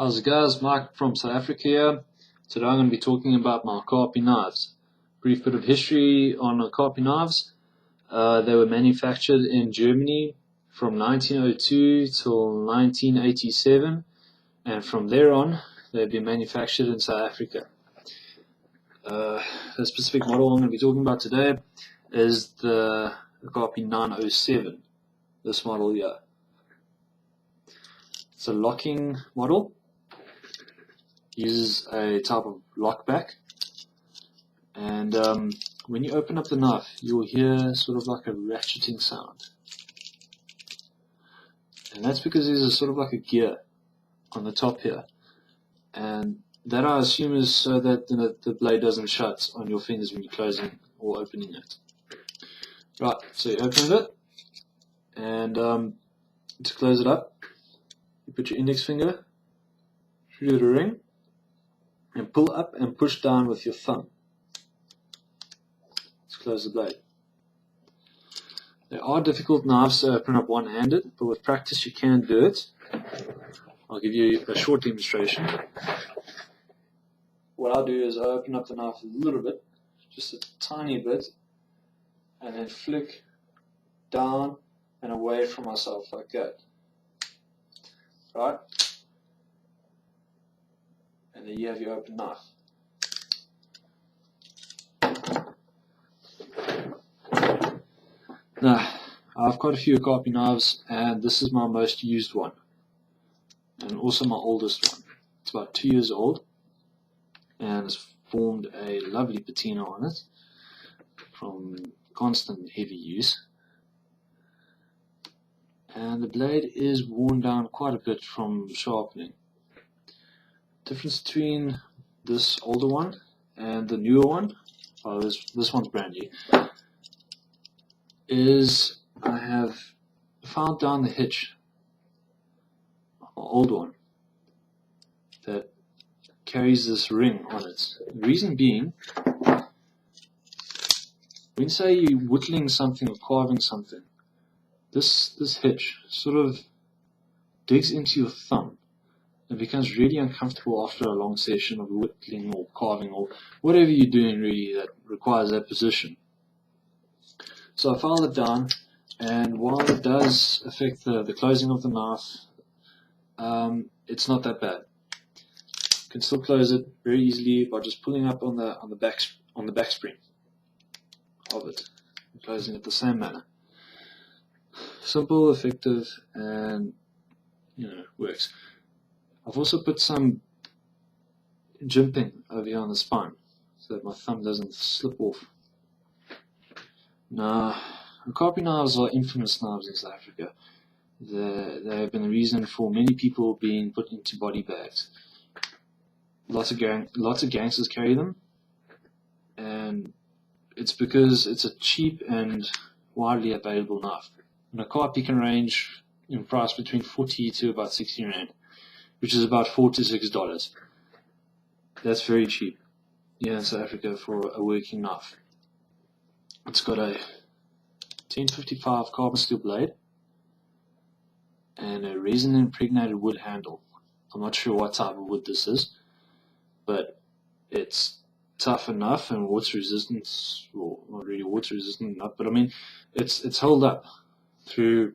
How's it guys? Mike from South Africa here. Today I'm going to be talking about my Okapi knives. Brief bit of history on Okapi knives. They were manufactured in Germany from 1902 till 1987, and from there on they've been manufactured in South Africa. The specific model I'm going to be talking about today is the Okapi 907, this model here. It's a locking model. Uses a type of lockback, and when you open up the knife you'll hear sort of like a ratcheting sound, and that's because there's a sort of like a gear on the top here, and that I assume is so that the blade doesn't shut on your fingers when you're closing or opening it. Right, so you open it, and to close it up you put your index finger through the ring and pull up and push down with your thumb. Let's close the blade. There are difficult knives to open up one-handed, but with practice you can do it. I'll give you a short demonstration. What I'll do is I open up the knife a little bit, just a tiny bit, and then flick down and away from myself like that. Right? And then you have your open knife. Now, I've got a few Okapi knives, and this is my most used one, and also my oldest one. It's about 2 years old, and it's formed a lovely patina on it from constant heavy use. And the blade is worn down quite a bit from sharpening. Difference between this older one and the newer one, this one's brand new, is I have found down the hitch, my old one, that carries this ring on it. The reason being, when say you're whittling something or carving something, this hitch sort of digs into your thumb. It becomes really uncomfortable after a long session of whittling or carving or whatever you're doing really that requires that position. So I filed it down, and while it does affect the closing of the knife, it's not that bad. You can still close it very easily by just pulling up on the back spring of it and closing it the same manner. Simple, effective, and works. I've also put some jimping over here on the spine so that my thumb doesn't slip off. Now, Okapi knives are infamous knives in South Africa. They have been the reason for many people being put into body bags. Lots of gangsters carry them, and it's because it's a cheap and widely available knife. An Okapi can range in price between 40 to about 60 rand. Which is about $4 to $6. That's very cheap here in South Africa for a working knife. It's got a 1055 carbon steel blade and a resin impregnated wood handle. I'm not sure what type of wood this is, but it's tough enough and water resistant, well, not really water resistant enough, but I mean it's held up through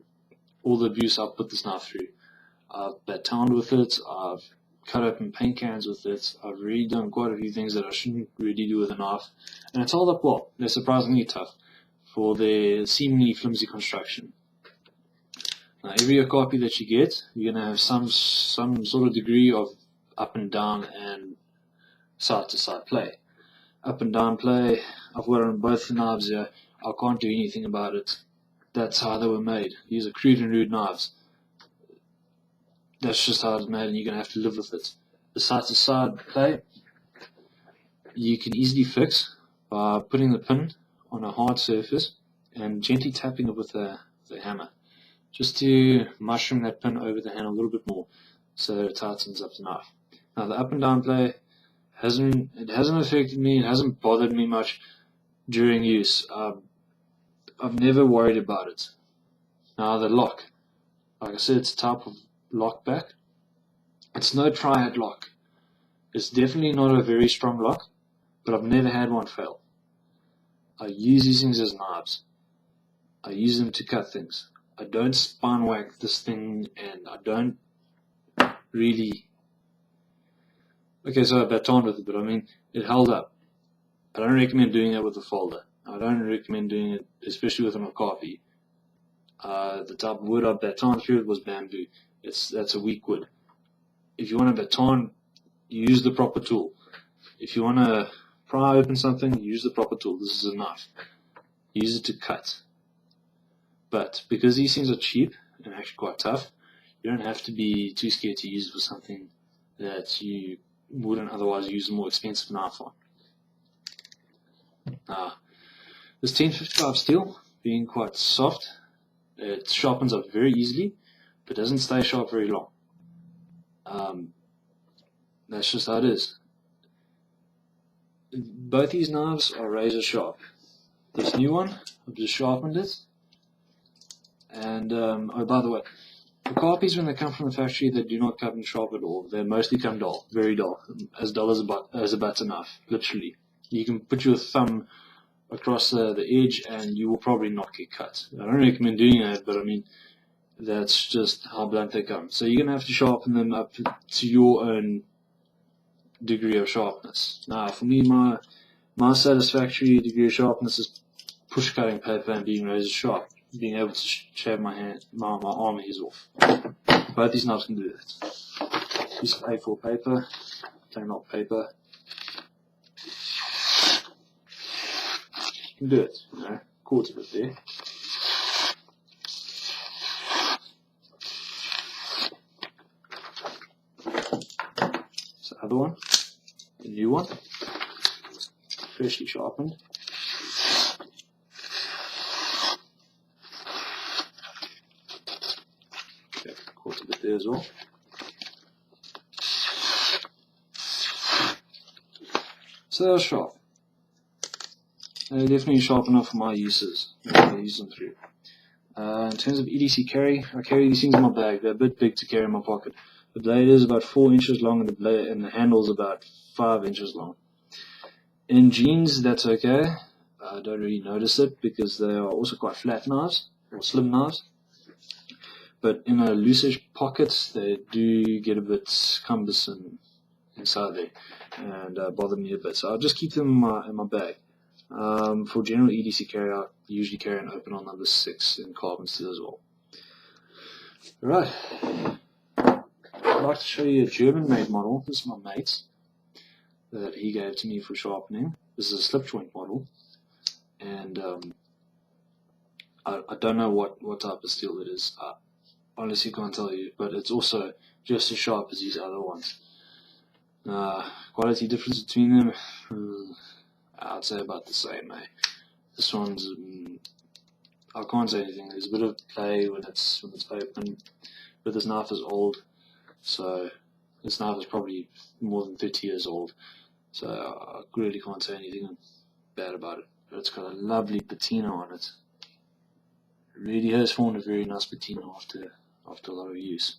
all the abuse I've put this knife through. I've bat-towned with it, I've cut open paint cans with it, I've really done quite a few things that I shouldn't really do with a knife, and it's held up well. They're surprisingly tough for their seemingly flimsy construction. Now, every Okapi that you get, you're going to have some sort of degree of up and down and side to side play. Up and down play, I've got it on both the knives here. I can't do anything about it. That's how they were made. These are crude and rude knives. That's just how it's made, and you're going to have to live with it. The side-to-side play, you can easily fix by putting the pin on a hard surface and gently tapping it with a hammer, just to mushroom that pin over the hand a little bit more so that it tightens up the knife. Now, the up and down play hasn't affected me, it hasn't bothered me much during use. I've never worried about it. Now, the lock, like I said, it's a type of lock back. It's It's no triad lock. It's definitely not a very strong lock, but I've never had one fail. I use these things as knives. I use them to cut things. I don't spine whack this thing, and I don't really... Okay, so I batoned with it, but I mean, it held up. I don't recommend doing that with a folder. I don't recommend doing it, especially with an Okapi. The type of wood I batoned through it was bamboo. That's a weak wood. If you want to baton, use the proper tool. If you want to pry open something, use the proper tool. This is a knife. Use it to cut. But because these things are cheap and actually quite tough, you don't have to be too scared to use it for something that you wouldn't otherwise use a more expensive knife on. This 1055 steel, being quite soft, it sharpens up very easily, but doesn't stay sharp very long. That's just how it is. Both these knives are razor sharp. This new one, I've just sharpened it. And, oh, by the way, the Okapis, when they come from the factory, they do not come sharp at all. They mostly come dull, very dull as a butter knife, literally. You can put your thumb across the edge and you will probably not get cut. I don't recommend doing that, but I mean, that's just how blunt they come. So you're going to have to sharpen them up to your own degree of sharpness. Now, for me, my satisfactory degree of sharpness is push cutting paper and being razor sharp, being able to shave my arm hairs off. Both these knives can do that. Piece of A4 paper, plain old paper. You can do it, you know, quarter of it there. So the other one, the new one, freshly sharpened. Okay, quarter of it there as well. So they're sharp. They're definitely sharp enough for my uses. I use them through. In terms of EDC carry, I carry these things in my bag. They're a bit big to carry in my pocket. The blade is about 4 inches long, and the handle is about 5 inches long. In jeans, that's okay. I don't really notice it because they are also quite flat knives or slim knives. But in a loosish pocket, they do get a bit cumbersome inside there and bother me a bit. So I'll just keep them in my bag. For general EDC carry, I usually carry an open on number 6 in carbon steel as well. Alright, I'd like to show you a German-made model. This is my mate's that he gave to me for sharpening. This is a slip joint model, and I don't know what type of steel it is. I honestly can't tell you, but it's also just as sharp as these other ones. Quality difference between them, I'd say about the same. This one's, I can't say anything. There's a bit of play when it's open, but this knife is old, so this knife is probably more than 30 years old. So I really can't say anything bad about it. But it's got a lovely patina on it. It really has formed a very nice patina after a lot of use.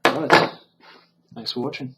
Alright, thanks for watching.